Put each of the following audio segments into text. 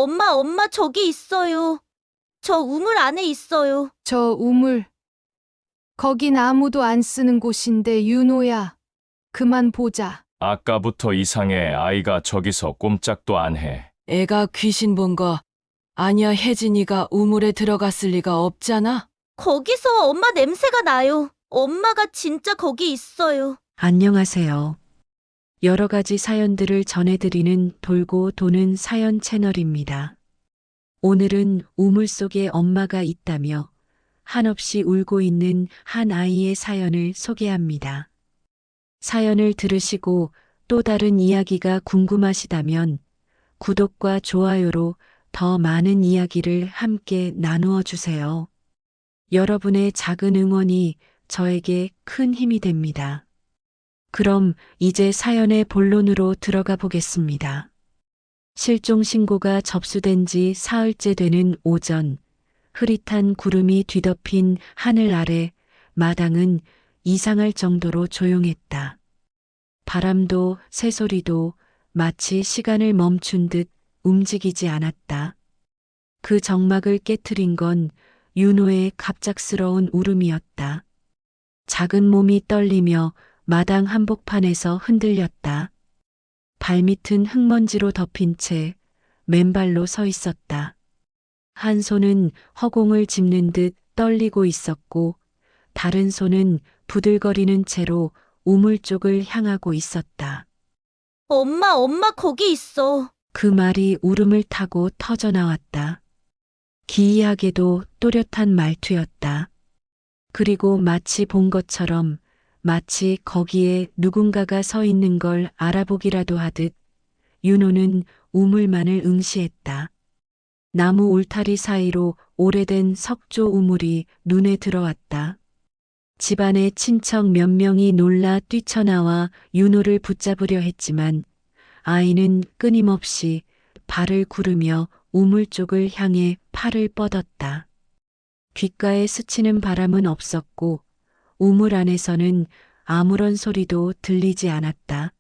엄마, 저기 있어요. 저 우물 안에 있어요. 저 우물. 거긴 아무도 안 쓰는 곳인데 윤호야. 그만 보자. 아까부터 이상해. 아이가 저기서 꼼짝도 안 해. 애가 귀신 본 거 아니야. 혜진이가 우물에 들어갔을 리가 없잖아. 거기서 엄마 냄새가 나요. 엄마가 진짜 거기 있어요. 안녕하세요. 여러 가지 사연들을 전해드리는 돌고 도는 사연 채널입니다. 오늘은 우물 속에 엄마가 있다며 한없이 울고 있는 한 아이의 사연을 소개합니다. 사연을 들으시고 또 다른 이야기가 궁금하시다면 구독과 좋아요로 더 많은 이야기를 함께 나누어 주세요. 여러분의 작은 응원이 저에게 큰 힘이 됩니다. 그럼 이제 사연의 본론으로 들어가 보겠습니다. 실종 신고가 접수된 지 사흘째 되는 오전, 흐릿한 구름이 뒤덮인 하늘 아래 마당은 이상할 정도로 조용했다. 바람도 새소리도 마치 시간을 멈춘 듯 움직이지 않았다. 그 정막을 깨트린 건 윤호의 갑작스러운 울음이었다. 작은 몸이 떨리며 마당 한복판에서 흔들렸다. 발밑은 흙먼지로 덮인 채 맨발로 서 있었다. 한 손은 허공을 짚는 듯 떨리고 있었고 다른 손은 부들거리는 채로 우물 쪽을 향하고 있었다. 엄마, 거기 있어. 그 말이 울음을 타고 터져 나왔다. 기이하게도 또렷한 말투였다. 그리고 마치 본 것처럼 마치 거기에 누군가가 서 있는 걸 알아보기라도 하듯 윤호는 우물만을 응시했다. 나무 울타리 사이로 오래된 석조 우물이 눈에 들어왔다. 집안의 친척 몇 명이 놀라 뛰쳐나와 윤호를 붙잡으려 했지만 아이는 끊임없이 발을 구르며 우물 쪽을 향해 팔을 뻗었다. 귓가에 스치는 바람은 없었고 우물 안에서는 아무런 소리도 들리지 않았다.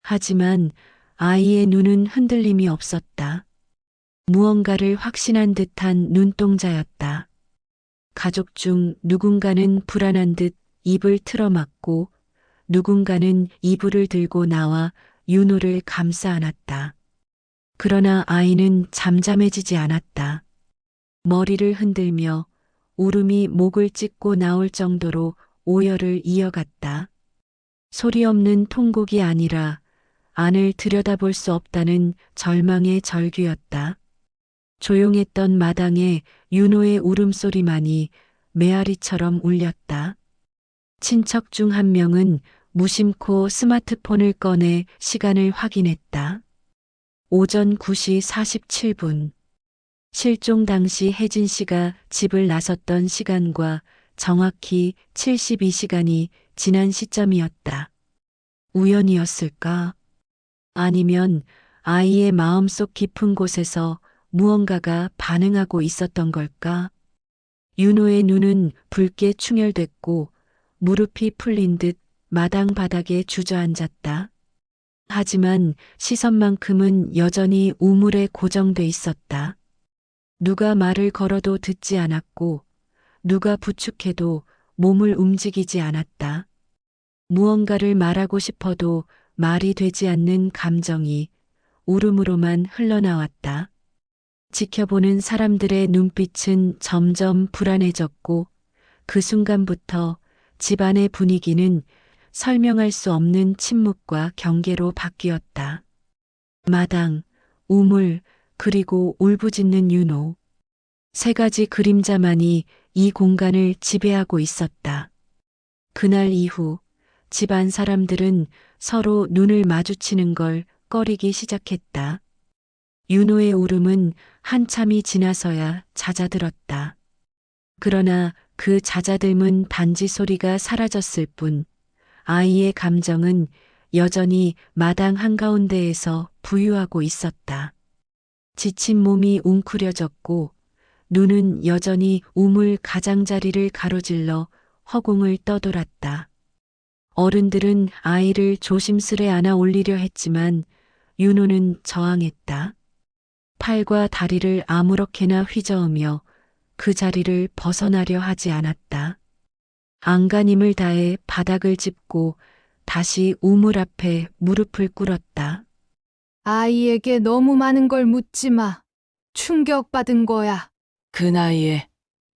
하지만 아이의 눈은 흔들림이 없었다. 무언가를 확신한 듯한 눈동자였다. 가족 중 누군가는 불안한 듯 입을 틀어막고 누군가는 이불을 들고 나와 윤호를 감싸 안았다. 그러나 아이는 잠잠해지지 않았다. 머리를 흔들며 울음이 목을 찢고 나올 정도로 오열을 이어갔다. 소리 없는 통곡이 아니라 안을 들여다볼 수 없다는 절망의 절규였다. 조용했던 마당에 윤호의 울음소리만이 메아리처럼 울렸다. 친척 중 한 명은 무심코 스마트폰을 꺼내 시간을 확인했다. 오전 9시 47분. 실종 당시 혜진 씨가 집을 나섰던 시간과 정확히 72시간이 지난 시점이었다. 우연이었을까? 아니면 아이의 마음속 깊은 곳에서 무언가가 반응하고 있었던 걸까? 윤호의 눈은 붉게 충혈됐고 무릎이 풀린 듯 마당 바닥에 주저앉았다. 하지만 시선만큼은 여전히 우물에 고정돼 있었다. 누가 말을 걸어도 듣지 않았고 누가 부축해도 몸을 움직이지 않았다. 무언가를 말하고 싶어도 말이 되지 않는 감정이 울음으로만 흘러나왔다. 지켜보는 사람들의 눈빛은 점점 불안해졌고 그 순간부터 집안의 분위기는 설명할 수 없는 침묵과 경계로 바뀌었다. 마당, 우물, 그리고 울부짖는 윤호. 세 가지 그림자만이 이 공간을 지배하고 있었다. 그날 이후 집안 사람들은 서로 눈을 마주치는 걸 꺼리기 시작했다. 윤호의 울음은 한참이 지나서야 잦아들었다. 그러나 그 잦아듦은 단지 소리가 사라졌을 뿐 아이의 감정은 여전히 마당 한가운데에서 부유하고 있었다. 지친 몸이 웅크려졌고 눈은 여전히 우물 가장자리를 가로질러 허공을 떠돌았다. 어른들은 아이를 조심스레 안아 올리려 했지만 윤호는 저항했다. 팔과 다리를 아무렇게나 휘저으며 그 자리를 벗어나려 하지 않았다. 안간힘을 다해 바닥을 짚고 다시 우물 앞에 무릎을 꿇었다. 아이에게 너무 많은 걸 묻지 마. 충격받은 거야. 그 나이에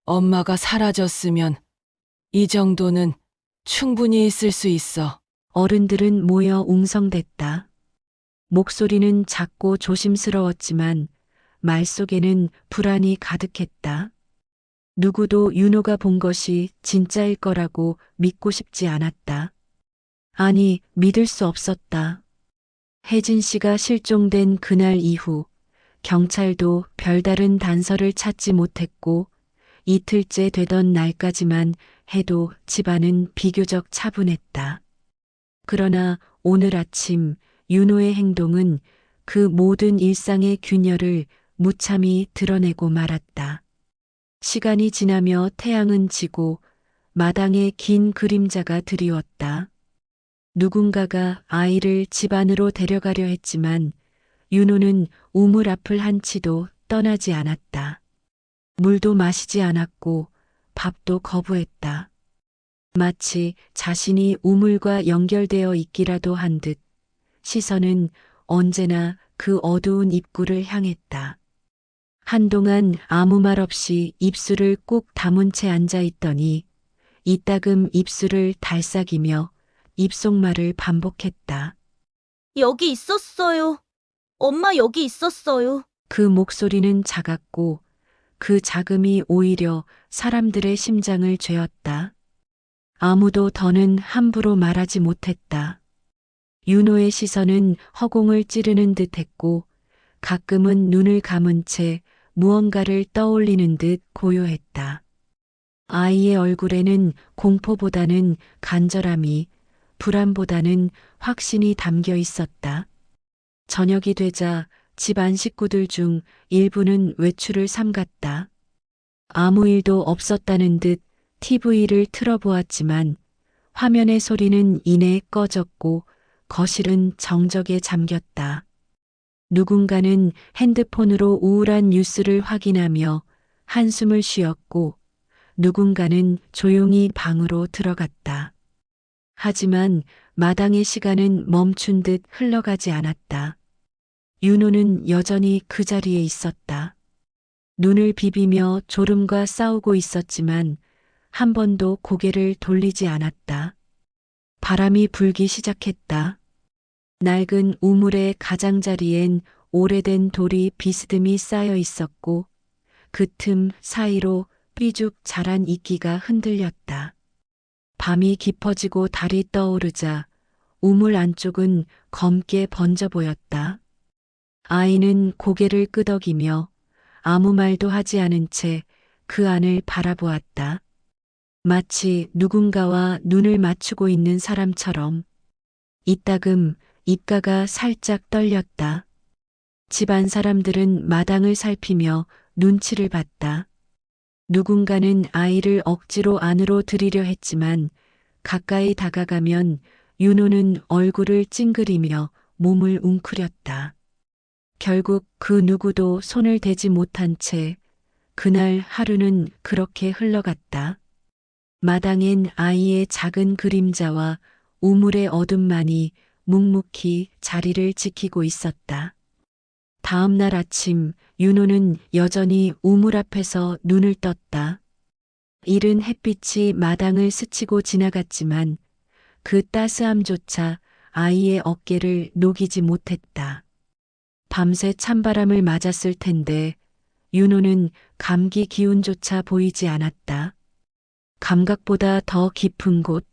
엄마가 사라졌으면 이 정도는 충분히 있을 수 있어. 어른들은 모여 웅성댔다. 목소리는 작고 조심스러웠지만 말 속에는 불안이 가득했다. 누구도 윤호가 본 것이 진짜일 거라고 믿고 싶지 않았다. 아니, 믿을 수 없었다. 혜진 씨가 실종된 그날 이후 경찰도 별다른 단서를 찾지 못했고 이틀째 되던 날까지만 해도 집안은 비교적 차분했다. 그러나 오늘 아침 윤호의 행동은 그 모든 일상의 균열을 무참히 드러내고 말았다. 시간이 지나며 태양은 지고 마당에 긴 그림자가 드리웠다. 누군가가 아이를 집 안으로 데려가려 했지만 윤호는 우물 앞을 한 치도 떠나지 않았다. 물도 마시지 않았고 밥도 거부했다. 마치 자신이 우물과 연결되어 있기라도 한 듯 시선은 언제나 그 어두운 입구를 향했다. 한동안 아무 말 없이 입술을 꾹 다문 채 앉아 있더니 이따금 입술을 달싹이며 입속말을 반복했다. 여기 있었어요. 엄마 여기 있었어요. 그 목소리는 작았고 그 작음이 오히려 사람들의 심장을 죄었다. 아무도 더는 함부로 말하지 못했다. 윤호의 시선은 허공을 찌르는 듯 했고 가끔은 눈을 감은 채 무언가를 떠올리는 듯 고요했다. 아이의 얼굴에는 공포보다는 간절함이, 불안보다는 확신이 담겨 있었다. 저녁이 되자 집안 식구들 중 일부는 외출을 삼갔다. 아무 일도 없었다는 듯 TV를 틀어보았지만 화면의 소리는 이내 꺼졌고 거실은 정적에 잠겼다. 누군가는 핸드폰으로 우울한 뉴스를 확인하며 한숨을 쉬었고 누군가는 조용히 방으로 들어갔다. 하지만 마당의 시간은 멈춘 듯 흘러가지 않았다. 윤호는 여전히 그 자리에 있었다. 눈을 비비며 졸음과 싸우고 있었지만 한 번도 고개를 돌리지 않았다. 바람이 불기 시작했다. 낡은 우물의 가장자리엔 오래된 돌이 비스듬히 쌓여 있었고 그 틈 사이로 삐죽 자란 이끼가 흔들렸다. 밤이 깊어지고 달이 떠오르자 우물 안쪽은 검게 번져 보였다. 아이는 고개를 끄덕이며 아무 말도 하지 않은 채 그 안을 바라보았다. 마치 누군가와 눈을 맞추고 있는 사람처럼. 이따금 입가가 살짝 떨렸다. 집안 사람들은 마당을 살피며 눈치를 봤다. 누군가는 아이를 억지로 안으로 들이려 했지만 가까이 다가가면 윤호는 얼굴을 찡그리며 몸을 웅크렸다. 결국 그 누구도 손을 대지 못한 채 그날 하루는 그렇게 흘러갔다. 마당엔 아이의 작은 그림자와 우물의 어둠만이 묵묵히 자리를 지키고 있었다. 다음 날 아침 윤호는 여전히 우물 앞에서 눈을 떴다. 이른 햇빛이 마당을 스치고 지나갔지만 그 따스함조차 아이의 어깨를 녹이지 못했다. 밤새 찬바람을 맞았을 텐데 윤호는 감기 기운조차 보이지 않았다. 감각보다 더 깊은 곳,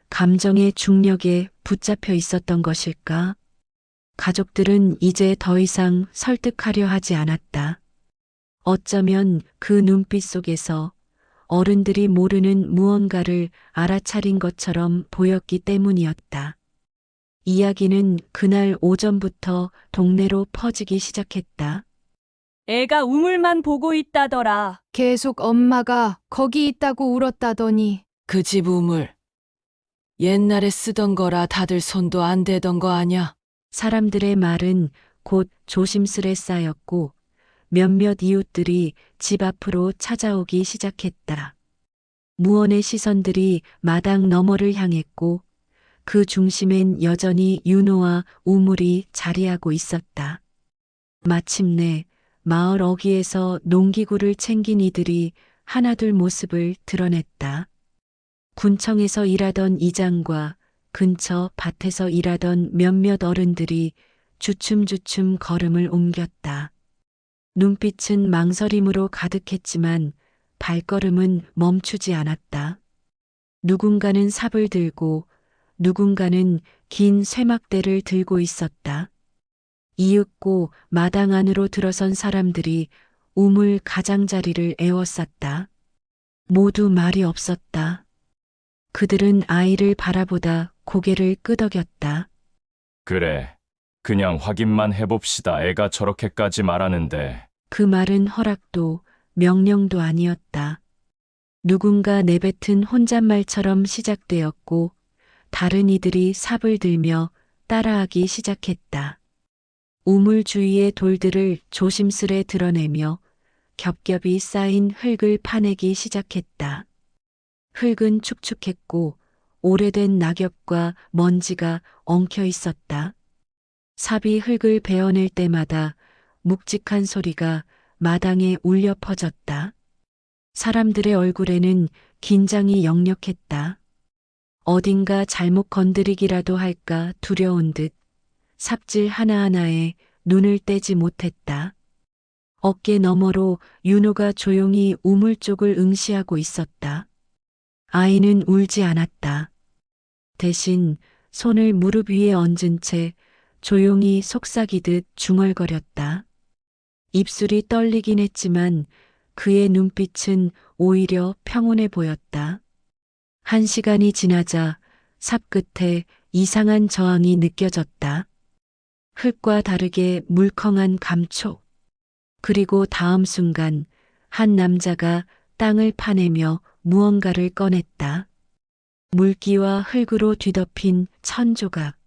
감정의 중력에 붙잡혀 있었던 것일까? 가족들은 이제 더 이상 설득하려 하지 않았다. 어쩌면 그 눈빛 속에서 어른들이 모르는 무언가를 알아차린 것처럼 보였기 때문이었다. 이야기는 그날 오전부터 동네로 퍼지기 시작했다. 애가 우물만 보고 있다더라. 계속 엄마가 거기 있다고 울었다더니 그 집 우물. 옛날에 쓰던 거라 다들 손도 안 대던 거 아냐? 사람들의 말은 곧 조심스레 쌓였고 몇몇 이웃들이 집 앞으로 찾아오기 시작했다. 무언의 시선들이 마당 너머를 향했고 그 중심엔 여전히 윤호와 우물이 자리하고 있었다. 마침내 마을 어귀에서 농기구를 챙긴 이들이 하나둘 모습을 드러냈다. 군청에서 일하던 이장과 근처 밭에서 일하던 몇몇 어른들이 주춤주춤 걸음을 옮겼다. 눈빛은 망설임으로 가득했지만 발걸음은 멈추지 않았다. 누군가는 삽을 들고 누군가는 긴 쇠막대를 들고 있었다. 이윽고 마당 안으로 들어선 사람들이 우물 가장자리를 에워쌌다. 모두 말이 없었다. 그들은 아이를 바라보다 고개를 끄덕였다. 그래. 그냥 확인만 해봅시다. 애가 저렇게까지 말하는데. 그 말은 허락도 명령도 아니었다. 누군가 내뱉은 혼잣말처럼 시작되었고 다른 이들이 삽을 들며 따라하기 시작했다. 우물 주위의 돌들을 조심스레 드러내며 겹겹이 쌓인 흙을 파내기 시작했다. 흙은 축축했고 오래된 낙엽과 먼지가 엉켜 있었다. 삽이 흙을 베어낼 때마다 묵직한 소리가 마당에 울려 퍼졌다. 사람들의 얼굴에는 긴장이 역력했다. 어딘가 잘못 건드리기라도 할까 두려운 듯 삽질 하나하나에 눈을 떼지 못했다. 어깨 너머로 윤호가 조용히 우물 쪽을 응시하고 있었다. 아이는 울지 않았다. 대신 손을 무릎 위에 얹은 채 조용히 속삭이듯 중얼거렸다. 입술이 떨리긴 했지만 그의 눈빛은 오히려 평온해 보였다. 1시간이 지나자 삽 끝에 이상한 저항이 느껴졌다. 흙과 다르게 물컹한 감촉. 그리고 다음 순간 한 남자가 땅을 파내며 무언가를 꺼냈다. 물기와 흙으로 뒤덮인 천조각.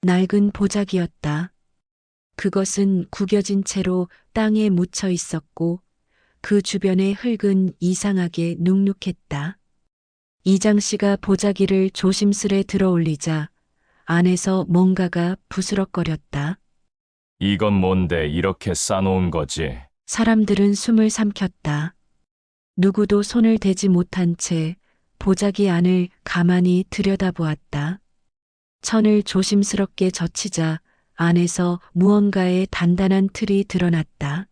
낡은 보자기였다. 그것은 구겨진 채로 땅에 묻혀 있었고 그 주변의 흙은 이상하게 눅눅했다. 이장 씨가 보자기를 조심스레 들어올리자 안에서 뭔가가 부스럭거렸다. 이건 뭔데 이렇게 싸놓은 거지? 사람들은 숨을 삼켰다. 누구도 손을 대지 못한 채 보자기 안을 가만히 들여다보았다. 천을 조심스럽게 젖히자 안에서 무언가의 단단한 틀이 드러났다.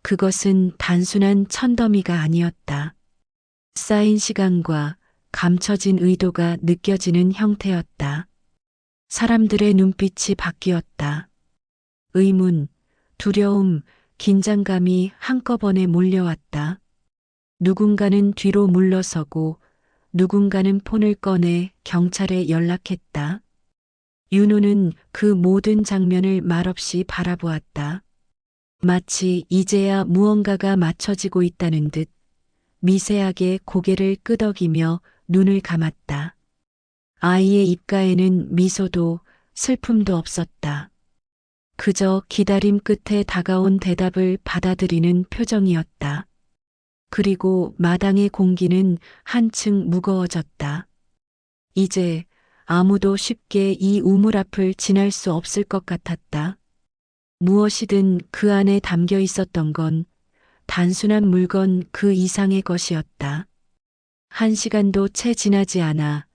그것은 단순한 천더미가 아니었다. 쌓인 시간과 감춰진 의도가 느껴지는 형태였다. 사람들의 눈빛이 바뀌었다. 의문, 두려움, 긴장감이 한꺼번에 몰려왔다. 누군가는 뒤로 물러서고 누군가는 폰을 꺼내 경찰에 연락했다. 윤호는 그 모든 장면을 말없이 바라보았다. 마치 이제야 무언가가 맞춰지고 있다는 듯 미세하게 고개를 끄덕이며 눈을 감았다. 아이의 입가에는 미소도 슬픔도 없었다. 그저 기다림 끝에 다가온 대답을 받아들이는 표정이었다. 그리고 마당의 공기는 한층 무거워졌다. 이제 아무도 쉽게 이 우물 앞을 지날 수 없을 것 같았다. 무엇이든 그 안에 담겨 있었던 건 단순한 물건 그 이상의 것이었다. 1시간도 채 지나지 않아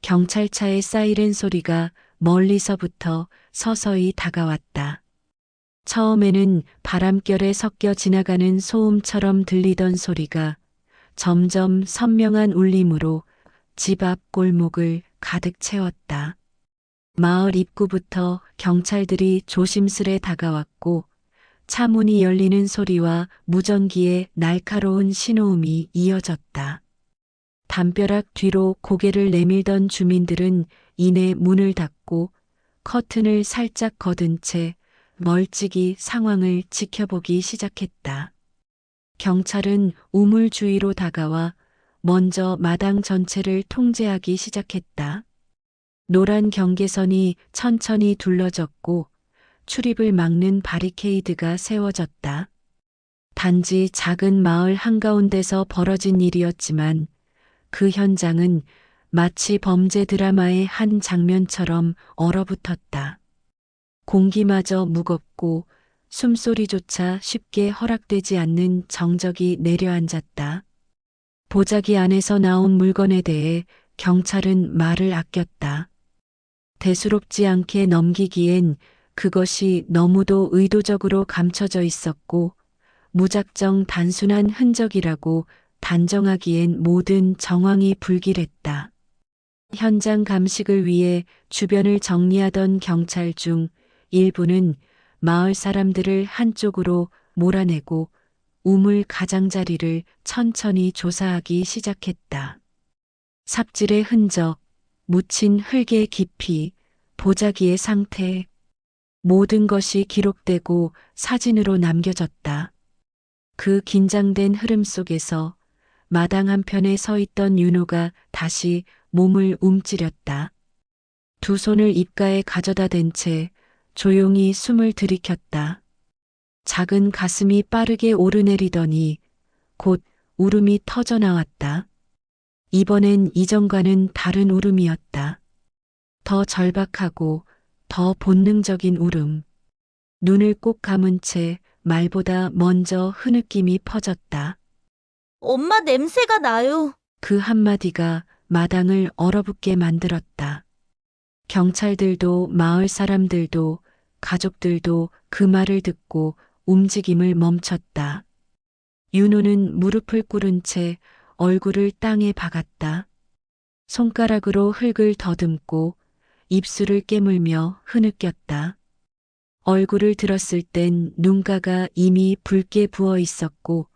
경찰차의 사이렌 소리가 멀리서부터 서서히 다가왔다. 처음에는 바람결에 섞여 지나가는 소음처럼 들리던 소리가 점점 선명한 울림으로 집 앞 골목을 가득 채웠다. 마을 입구부터 경찰들이 조심스레 다가왔고 차 문이 열리는 소리와 무전기의 날카로운 신호음이 이어졌다. 담벼락 뒤로 고개를 내밀던 주민들은 이내 문을 닫고 커튼을 살짝 걷은 채 멀찍이 상황을 지켜보기 시작했다. 경찰은 우물 주위로 다가와 먼저 마당 전체를 통제하기 시작했다. 노란 경계선이 천천히 둘러졌고 출입을 막는 바리케이드가 세워졌다. 단지 작은 마을 한가운데서 벌어진 일이었지만 그 현장은 마치 범죄 드라마의 한 장면처럼 얼어붙었다. 공기마저 무겁고 숨소리조차 쉽게 허락되지 않는 정적이 내려앉았다. 보자기 안에서 나온 물건에 대해 경찰은 말을 아꼈다. 대수롭지 않게 넘기기엔 그것이 너무도 의도적으로 감춰져 있었고 무작정 단순한 흔적이라고 단정하기엔 모든 정황이 불길했다. 현장 감식을 위해 주변을 정리하던 경찰 중 일부는 마을 사람들을 한쪽으로 몰아내고 우물 가장자리를 천천히 조사하기 시작했다. 삽질의 흔적, 묻힌 흙의 깊이, 보자기의 상태, 모든 것이 기록되고 사진으로 남겨졌다. 그 긴장된 흐름 속에서 마당 한편에 서 있던 윤호가 다시 몸을 움츠렸다. 두 손을 입가에 가져다 댄 채 조용히 숨을 들이켰다. 작은 가슴이 빠르게 오르내리더니 곧 울음이 터져 나왔다. 이번엔 이전과는 다른 울음이었다. 더 절박하고 더 본능적인 울음. 눈을 꼭 감은 채 말보다 먼저 흐느낌이 퍼졌다. 엄마 냄새가 나요. 그 한마디가 마당을 얼어붙게 만들었다. 경찰들도 마을 사람들도 가족들도 그 말을 듣고 움직임을 멈췄다. 윤호는 무릎을 꿇은 채 얼굴을 땅에 박았다. 손가락으로 흙을 더듬고 입술을 깨물며 흐느꼈다. 얼굴을 들었을 땐 눈가가 이미 붉게 부어 있었고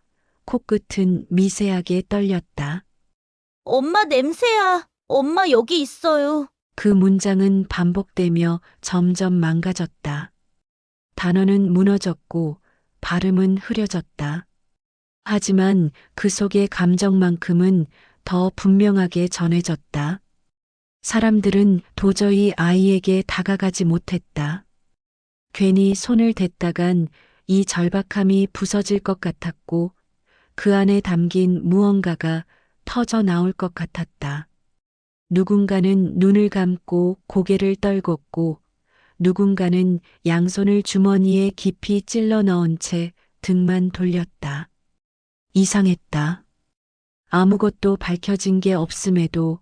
코끝은 미세하게 떨렸다. 엄마 냄새야. 엄마 여기 있어요. 그 문장은 반복되며 점점 망가졌다. 단어는 무너졌고 발음은 흐려졌다. 하지만 그 속의 감정만큼은 더 분명하게 전해졌다. 사람들은 도저히 아이에게 다가가지 못했다. 괜히 손을 댔다간 이 절박함이 부서질 것 같았고 그 안에 담긴 무언가가 터져 나올 것 같았다. 누군가는 눈을 감고 고개를 떨궜고 누군가는 양손을 주머니에 깊이 찔러 넣은 채 등만 돌렸다. 이상했다. 아무것도 밝혀진 게 없음에도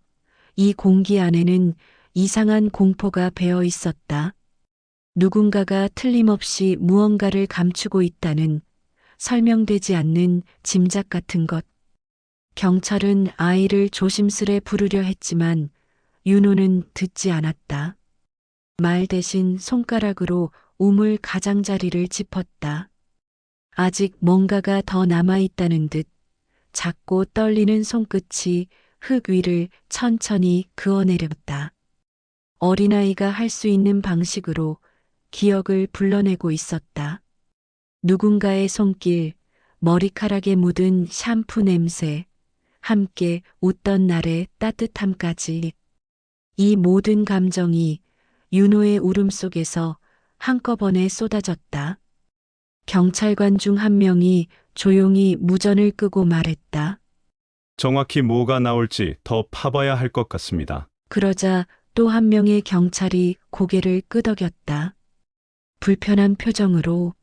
이 공기 안에는 이상한 공포가 배어 있었다. 누군가가 틀림없이 무언가를 감추고 있다는 설명되지 않는 짐작 같은 것. 경찰은 아이를 조심스레 부르려 했지만 윤호는 듣지 않았다. 말 대신 손가락으로 우물 가장자리를 짚었다. 아직 뭔가가 더 남아있다는 듯 작고 떨리는 손끝이 흙 위를 천천히 그어내렸다. 어린아이가 할 수 있는 방식으로 기억을 불러내고 있었다. 누군가의 손길, 머리카락에 묻은 샴푸 냄새, 함께 웃던 날의 따뜻함까지. 이 모든 감정이 윤호의 울음 속에서 한꺼번에 쏟아졌다. 경찰관 중 한 명이 조용히 무전을 끄고 말했다. 정확히 뭐가 나올지 더 파봐야 할 것 같습니다. 그러자 또 한 명의 경찰이 고개를 끄덕였다. 불편한 표정으로.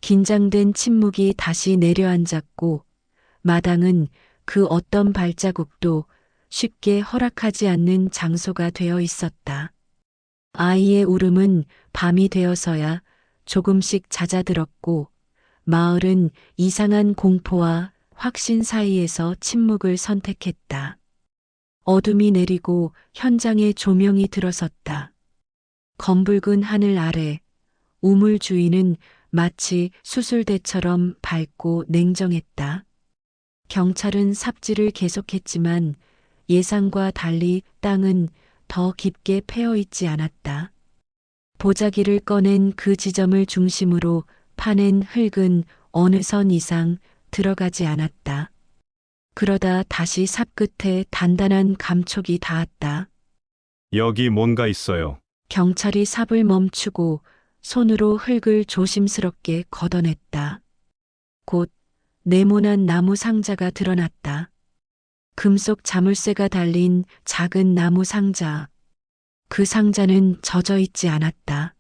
긴장된 침묵이 다시 내려앉았고 마당은 그 어떤 발자국도 쉽게 허락하지 않는 장소가 되어 있었다. 아이의 울음은 밤이 되어서야 조금씩 잦아들었고 마을은 이상한 공포와 확신 사이에서 침묵을 선택했다. 어둠이 내리고 현장에 조명이 들어섰다. 검붉은 하늘 아래 우물 주위는 마치 수술대처럼 밝고 냉정했다. 경찰은 삽질을 계속했지만 예상과 달리 땅은 더 깊게 패어 있지 않았다. 보자기를 꺼낸 그 지점을 중심으로 파낸 흙은 어느 선 이상 들어가지 않았다. 그러다 다시 삽 끝에 단단한 감촉이 닿았다. 여기 뭔가 있어요. 경찰이 삽을 멈추고 손으로 흙을 조심스럽게 걷어냈다. 곧 네모난 나무 상자가 드러났다. 금속 자물쇠가 달린 작은 나무 상자. 그 상자는 젖어 있지 않았다.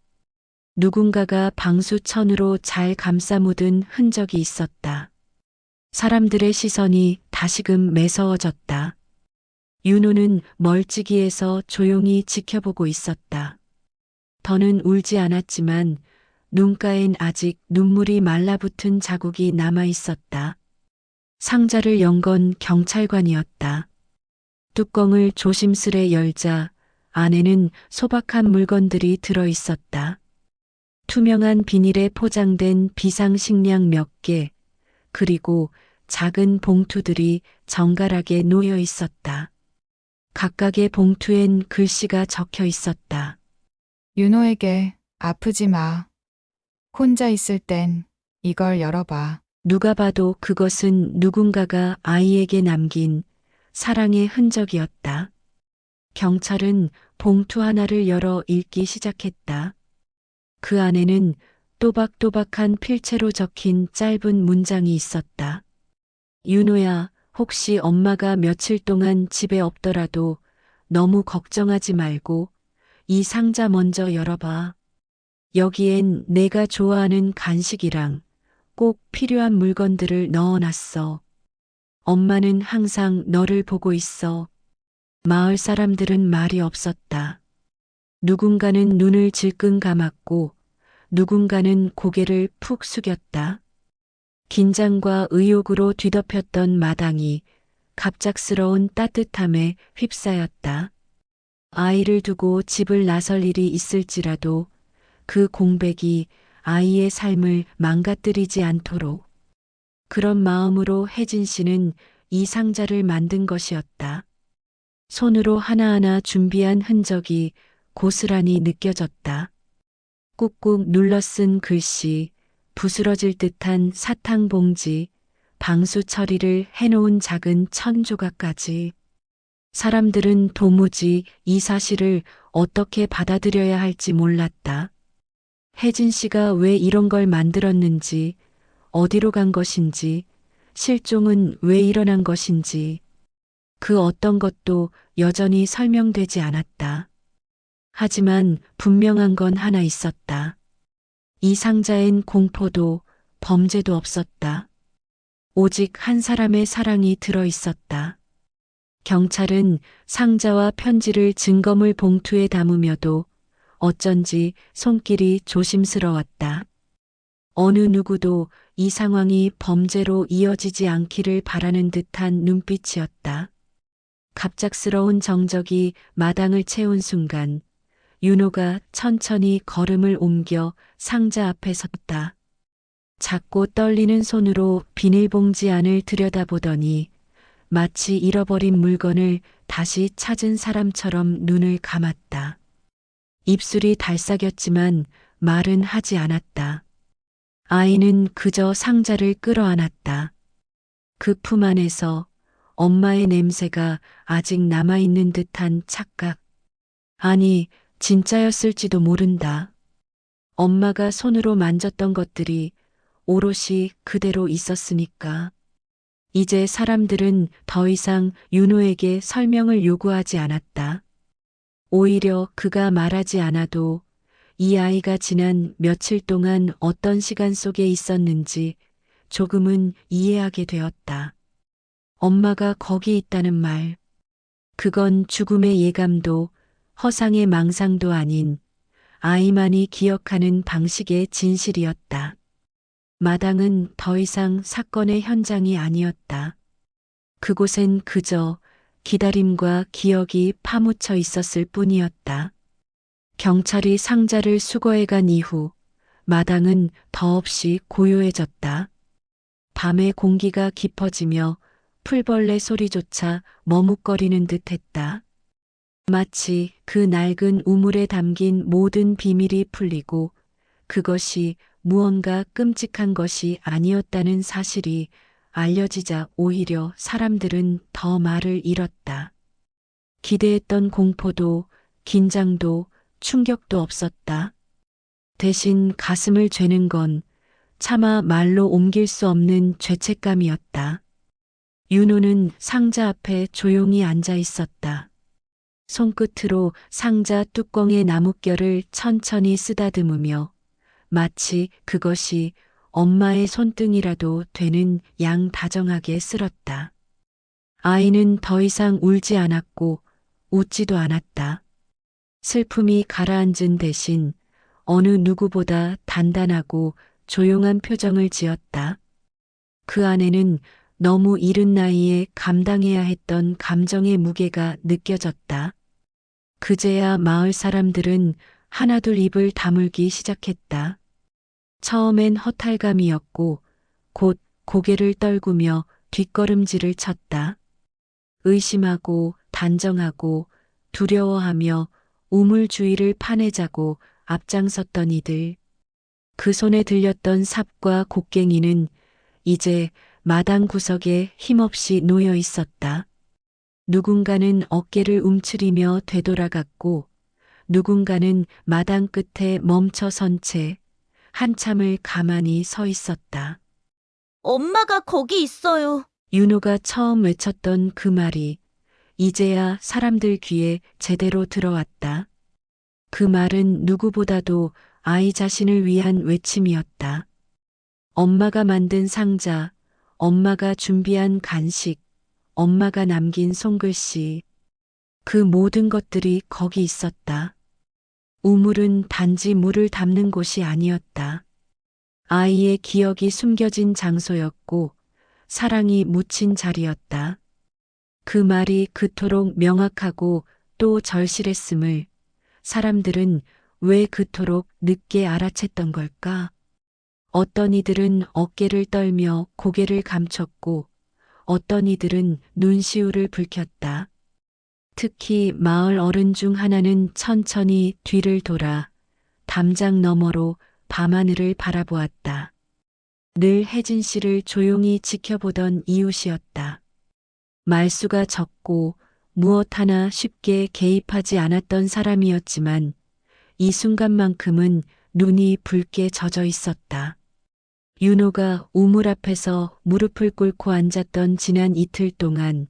누군가가 방수천으로 잘 감싸 묻은 흔적이 있었다. 사람들의 시선이 다시금 매서워졌다. 윤호는 멀찍이에서 조용히 지켜보고 있었다. 더는 울지 않았지만 눈가엔 아직 눈물이 말라붙은 자국이 남아 있었다. 상자를 연 건 경찰관이었다. 뚜껑을 조심스레 열자 안에는 소박한 물건들이 들어 있었다. 투명한 비닐에 포장된 비상식량 몇 개, 그리고 작은 봉투들이 정갈하게 놓여 있었다. 각각의 봉투엔 글씨가 적혀 있었다. 윤호에게 아프지 마. 혼자 있을 땐 이걸 열어봐. 누가 봐도 그것은 누군가가 아이에게 남긴 사랑의 흔적이었다. 경찰은 봉투 하나를 열어 읽기 시작했다. 그 안에는 또박또박한 필체로 적힌 짧은 문장이 있었다. 윤호야, 혹시 엄마가 며칠 동안 집에 없더라도 너무 걱정하지 말고 이 상자 먼저 열어봐. 여기엔 내가 좋아하는 간식이랑 꼭 필요한 물건들을 넣어놨어. 엄마는 항상 너를 보고 있어. 마을 사람들은 말이 없었다. 누군가는 눈을 질끈 감았고 누군가는 고개를 푹 숙였다. 긴장과 의욕으로 뒤덮였던 마당이 갑작스러운 따뜻함에 휩싸였다. 아이를 두고 집을 나설 일이 있을지라도 그 공백이 아이의 삶을 망가뜨리지 않도록 그런 마음으로 혜진 씨는 이 상자를 만든 것이었다. 손으로 하나하나 준비한 흔적이 고스란히 느껴졌다. 꾹꾹 눌러 쓴 글씨, 부스러질 듯한 사탕 봉지, 방수 처리를 해놓은 작은 천 조각까지. 사람들은 도무지 이 사실을 어떻게 받아들여야 할지 몰랐다. 혜진 씨가 왜 이런 걸 만들었는지, 어디로 간 것인지, 실종은 왜 일어난 것인지, 그 어떤 것도 여전히 설명되지 않았다. 하지만 분명한 건 하나 있었다. 이 상자엔 공포도 범죄도 없었다. 오직 한 사람의 사랑이 들어 있었다. 경찰은 상자와 편지를 증거물 봉투에 담으며도 어쩐지 손길이 조심스러웠다. 어느 누구도 이 상황이 범죄로 이어지지 않기를 바라는 듯한 눈빛이었다. 갑작스러운 정적이 마당을 채운 순간 윤호가 천천히 걸음을 옮겨 상자 앞에 섰다. 작고 떨리는 손으로 비닐봉지 안을 들여다보더니 마치 잃어버린 물건을 다시 찾은 사람처럼 눈을 감았다. 입술이 달싹였지만 말은 하지 않았다. 아이는 그저 상자를 끌어안았다. 그 품 안에서 엄마의 냄새가 아직 남아있는 듯한 착각. 아니, 진짜였을지도 모른다. 엄마가 손으로 만졌던 것들이 오롯이 그대로 있었으니까. 이제 사람들은 더 이상 윤호에게 설명을 요구하지 않았다. 오히려 그가 말하지 않아도 이 아이가 지난 며칠 동안 어떤 시간 속에 있었는지 조금은 이해하게 되었다. 엄마가 거기 있다는 말. 그건 죽음의 예감도 허상의 망상도 아닌 아이만이 기억하는 방식의 진실이었다. 마당은 더 이상 사건의 현장이 아니었다. 그곳엔 그저 기다림과 기억이 파묻혀 있었을 뿐이었다. 경찰이 상자를 수거해간 이후 마당은 더없이 고요해졌다. 밤의 공기가 깊어지며 풀벌레 소리조차 머뭇거리는 듯했다. 마치 그 낡은 우물에 담긴 모든 비밀이 풀리고 그것이 무언가 끔찍한 것이 아니었다는 사실이 알려지자 오히려 사람들은 더 말을 잃었다. 기대했던 공포도 긴장도 충격도 없었다. 대신 가슴을 죄는 건 차마 말로 옮길 수 없는 죄책감이었다. 윤호는 상자 앞에 조용히 앉아 있었다. 손끝으로 상자 뚜껑의 나뭇결을 천천히 쓰다듬으며 마치 그것이 엄마의 손등이라도 되는 양 다정하게 쓸었다. 아이는 더 이상 울지 않았고 웃지도 않았다. 슬픔이 가라앉은 대신 어느 누구보다 단단하고 조용한 표정을 지었다. 그 안에는 너무 이른 나이에 감당해야 했던 감정의 무게가 느껴졌다. 그제야 마을 사람들은 하나둘 입을 다물기 시작했다. 처음엔 허탈감이었고 곧 고개를 떨구며 뒷걸음질을 쳤다. 의심하고 단정하고 두려워하며 우물 주위를 파내자고 앞장섰던 이들. 그 손에 들렸던 삽과 곡괭이는 이제 마당 구석에 힘없이 놓여 있었다. 누군가는 어깨를 움츠리며 되돌아갔고 누군가는 마당 끝에 멈춰 선 채 한참을 가만히 서 있었다. 엄마가 거기 있어요. 윤호가 처음 외쳤던 그 말이 이제야 사람들 귀에 제대로 들어왔다. 그 말은 누구보다도 아이 자신을 위한 외침이었다. 엄마가 만든 상자, 엄마가 준비한 간식, 엄마가 남긴 손글씨. 그 모든 것들이 거기 있었다. 우물은 단지 물을 담는 곳이 아니었다. 아이의 기억이 숨겨진 장소였고 사랑이 묻힌 자리였다. 그 말이 그토록 명확하고 또 절실했음을 사람들은 왜 그토록 늦게 알아챘던 걸까? 어떤 이들은 어깨를 떨며 고개를 감췄고 어떤 이들은 눈시울을 붉혔다. 특히 마을 어른 중 하나는 천천히 뒤를 돌아 담장 너머로 밤하늘을 바라보았다. 늘 혜진 씨를 조용히 지켜보던 이웃이었다. 말수가 적고 무엇 하나 쉽게 개입하지 않았던 사람이었지만 이 순간만큼은 눈이 붉게 젖어 있었다. 윤호가 우물 앞에서 무릎을 꿇고 앉았던 지난 이틀 동안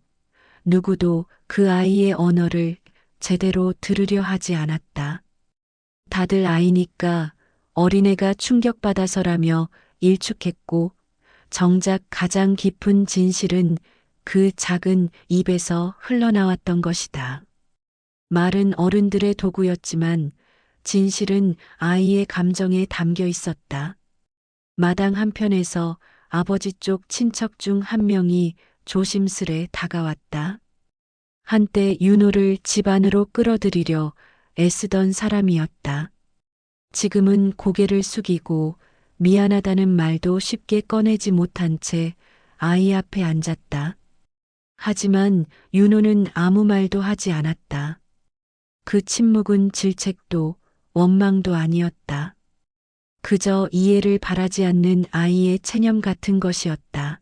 누구도 그 아이의 언어를 제대로 들으려 하지 않았다. 다들 아이니까 어린애가 충격받아서라며 일축했고 정작 가장 깊은 진실은 그 작은 입에서 흘러나왔던 것이다. 말은 어른들의 도구였지만 진실은 아이의 감정에 담겨 있었다. 마당 한편에서 아버지 쪽 친척 중 한 명이 조심스레 다가왔다. 한때 윤호를 집 안으로 끌어들이려 애쓰던 사람이었다. 지금은 고개를 숙이고 미안하다는 말도 쉽게 꺼내지 못한 채 아이 앞에 앉았다. 하지만 윤호는 아무 말도 하지 않았다. 그 침묵은 질책도 원망도 아니었다. 그저 이해를 바라지 않는 아이의 체념 같은 것이었다.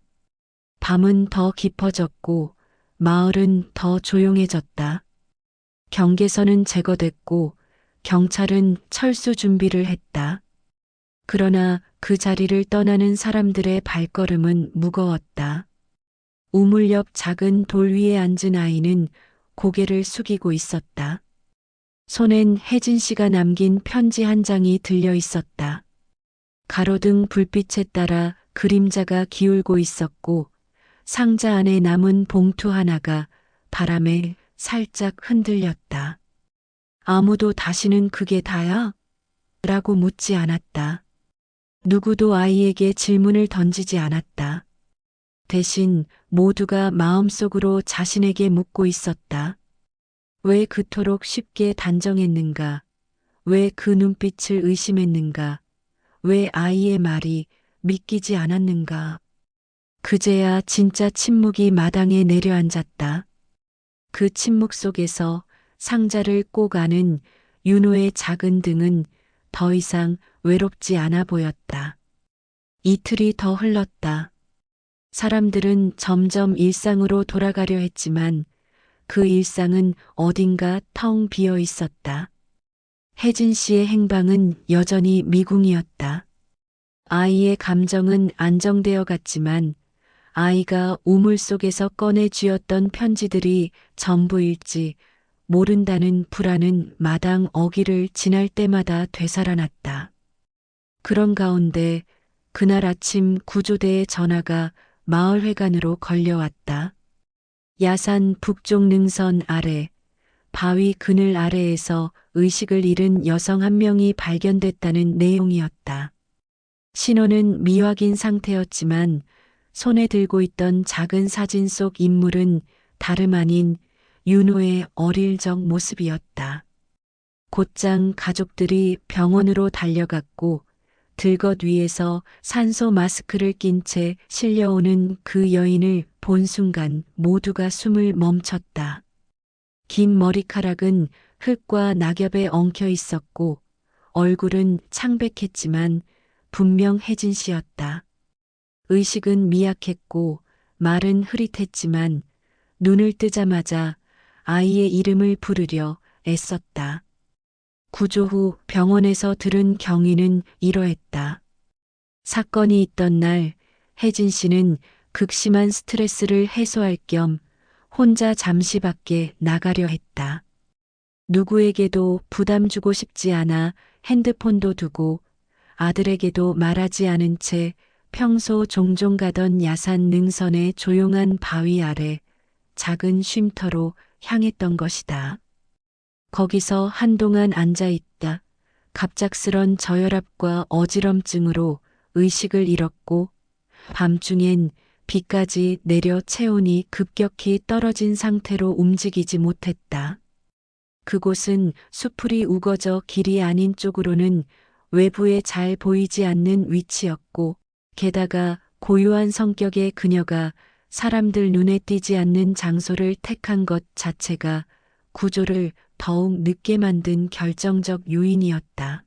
밤은 더 깊어졌고 마을은 더 조용해졌다. 경계선은 제거됐고 경찰은 철수 준비를 했다. 그러나 그 자리를 떠나는 사람들의 발걸음은 무거웠다. 우물 옆 작은 돌 위에 앉은 아이는 고개를 숙이고 있었다. 손엔 혜진 씨가 남긴 편지 한 장이 들려 있었다. 가로등 불빛에 따라 그림자가 기울고 있었고 상자 안에 남은 봉투 하나가 바람에 살짝 흔들렸다. 아무도 다시는 그게 다야? 라고 묻지 않았다. 누구도 아이에게 질문을 던지지 않았다. 대신 모두가 마음속으로 자신에게 묻고 있었다. 왜 그토록 쉽게 단정했는가? 왜 그 눈빛을 의심했는가? 왜 아이의 말이 믿기지 않았는가? 그제야 진짜 침묵이 마당에 내려앉았다. 그 침묵 속에서 상자를 꼭 안은 윤호의 작은 등은 더 이상 외롭지 않아 보였다. 이틀이 더 흘렀다. 사람들은 점점 일상으로 돌아가려 했지만 그 일상은 어딘가 텅 비어 있었다. 혜진 씨의 행방은 여전히 미궁이었다. 아이의 감정은 안정되어 갔지만 아이가 우물 속에서 꺼내 쥐었던 편지들이 전부일지 모른다는 불안은 마당 어귀를 지날 때마다 되살아났다. 그런 가운데 그날 아침 구조대의 전화가 마을회관으로 걸려왔다. 야산 북쪽 능선 아래 바위 그늘 아래에서 의식을 잃은 여성 한 명이 발견됐다는 내용이었다. 신원은 미확인 상태였지만 손에 들고 있던 작은 사진 속 인물은 다름 아닌 윤호의 어릴 적 모습이었다. 곧장 가족들이 병원으로 달려갔고 들것 위에서 산소 마스크를 낀 채 실려오는 그 여인을 본 순간 모두가 숨을 멈췄다. 긴 머리카락은 흙과 낙엽에 엉켜 있었고 얼굴은 창백했지만 분명 혜진 씨였다. 의식은 미약했고 말은 흐릿했지만 눈을 뜨자마자 아이의 이름을 부르려 애썼다. 구조 후 병원에서 들은 경위는 이러했다. 사건이 있던 날 혜진 씨는 극심한 스트레스를 해소할 겸 혼자 잠시 밖에 나가려 했다. 누구에게도 부담 주고 싶지 않아 핸드폰도 두고 아들에게도 말하지 않은 채 평소 종종 가던 야산 능선의 조용한 바위 아래 작은 쉼터로 향했던 것이다. 거기서 한동안 앉아 있다. 갑작스런 저혈압과 어지럼증으로 의식을 잃었고 밤중엔 비까지 내려 체온이 급격히 떨어진 상태로 움직이지 못했다. 그곳은 수풀이 우거져 길이 아닌 쪽으로는 외부에 잘 보이지 않는 위치였고 게다가 고요한 성격의 그녀가 사람들 눈에 띄지 않는 장소를 택한 것 자체가 구조를 더욱 늦게 만든 결정적 요인이었다.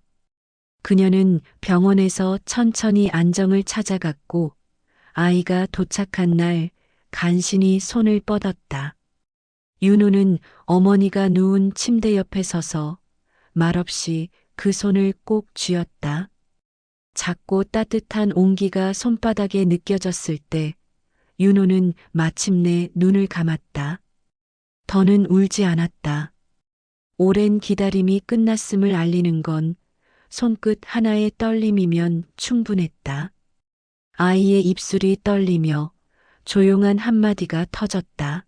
그녀는 병원에서 천천히 안정을 찾아갔고 아이가 도착한 날 간신히 손을 뻗었다. 윤호는 어머니가 누운 침대 옆에 서서 말없이 그 손을 꼭 쥐었다. 작고 따뜻한 온기가 손바닥에 느껴졌을 때 윤호는 마침내 눈을 감았다. 더는 울지 않았다. 오랜 기다림이 끝났음을 알리는 건 손끝 하나의 떨림이면 충분했다. 아이의 입술이 떨리며 조용한 한마디가 터졌다.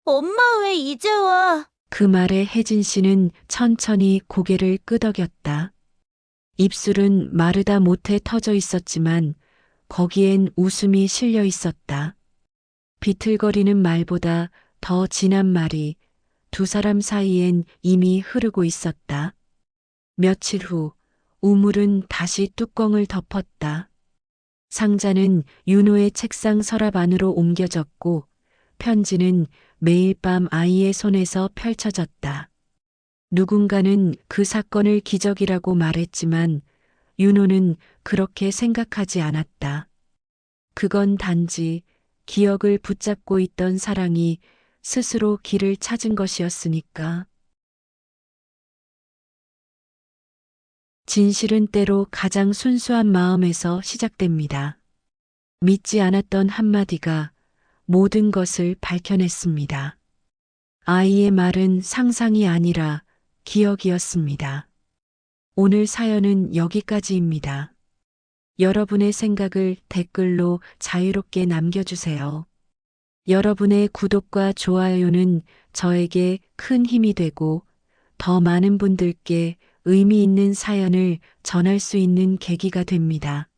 엄마 왜 이제 와? 그 말에 혜진 씨는 천천히 고개를 끄덕였다. 입술은 마르다 못해 터져 있었지만 거기엔 웃음이 실려 있었다. 비틀거리는 말보다 더 진한 말이 두 사람 사이엔 이미 흐르고 있었다. 며칠 후 우물은 다시 뚜껑을 덮었다. 상자는 윤호의 책상 서랍 안으로 옮겨졌고 편지는 매일 밤 아이의 손에서 펼쳐졌다. 누군가는 그 사건을 기적이라고 말했지만 윤호는 그렇게 생각하지 않았다. 그건 단지 기억을 붙잡고 있던 사랑이 스스로 길을 찾은 것이었으니까. 진실은 때로 가장 순수한 마음에서 시작됩니다. 믿지 않았던 한마디가 모든 것을 밝혀냈습니다. 아이의 말은 상상이 아니라 기억이었습니다. 오늘 사연은 여기까지입니다. 여러분의 생각을 댓글로 자유롭게 남겨주세요. 여러분의 구독과 좋아요는 저에게 큰 힘이 되고 더 많은 분들께 의미 있는 사연을 전할 수 있는 계기가 됩니다.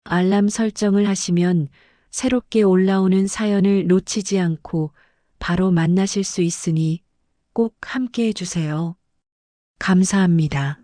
알람 설정을 하시면 새롭게 올라오는 사연을 놓치지 않고 바로 만나실 수 있으니 꼭 함께 해주세요. 감사합니다.